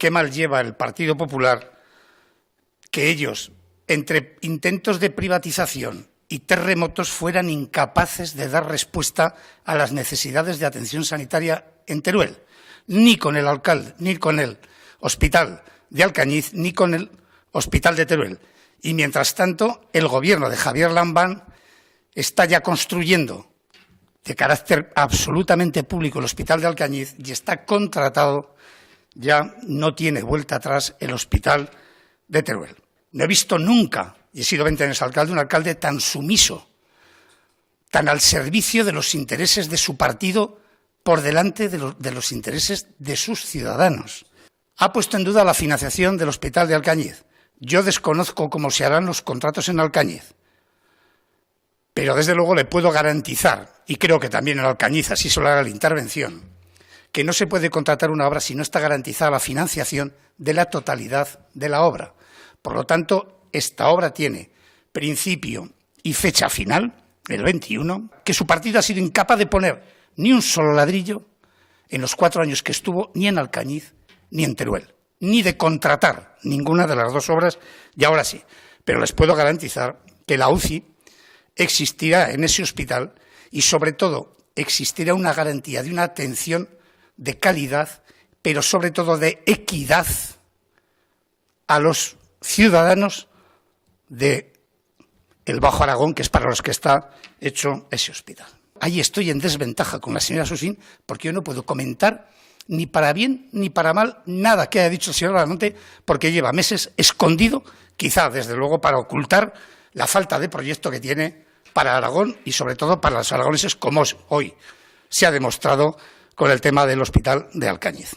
qué mal lleva el Partido Popular que ellos, entre intentos de privatización y terremotos, fueran incapaces de dar respuesta a las necesidades de atención sanitaria en Teruel, ni con el alcalde, ni con el hospital de Alcañiz, ni con el hospital de Teruel. Y mientras tanto, el gobierno de Javier Lambán está ya construyendo de carácter absolutamente público el hospital de Alcañiz y está contratado, ya no tiene vuelta atrás, el hospital de Teruel. No he visto nunca, y he sido 20 años alcalde, un alcalde tan sumiso, tan al servicio de los intereses de su partido por delante de los intereses de sus ciudadanos. Ha puesto en duda la financiación del hospital de Alcañiz. Yo desconozco cómo se harán los contratos en Alcañiz, pero desde luego le puedo garantizar, y creo que también en Alcañiz así se lo hará la intervención, que no se puede contratar una obra si no está garantizada la financiación de la totalidad de la obra. Por lo tanto, esta obra tiene principio y fecha final, el 21, que su partido ha sido incapaz de poner ni un solo ladrillo en los 4 años que estuvo ni en Alcañiz ni en Teruel, ni de contratar ninguna de las dos obras, y ahora sí. Pero les puedo garantizar que la UCI existirá en ese hospital y, sobre todo, existirá una garantía de una atención de calidad, pero sobre todo de equidad a los ciudadanos de el Bajo Aragón, que es para los que está hecho ese hospital. Ahí estoy en desventaja con la señora Susín, porque yo no puedo comentar ni para bien ni para mal nada que haya dicho el señor Belamonte, porque lleva meses escondido, quizá desde luego para ocultar la falta de proyecto que tiene para Aragón y sobre todo para los aragoneses, como hoy se ha demostrado con el tema del hospital de Alcañiz.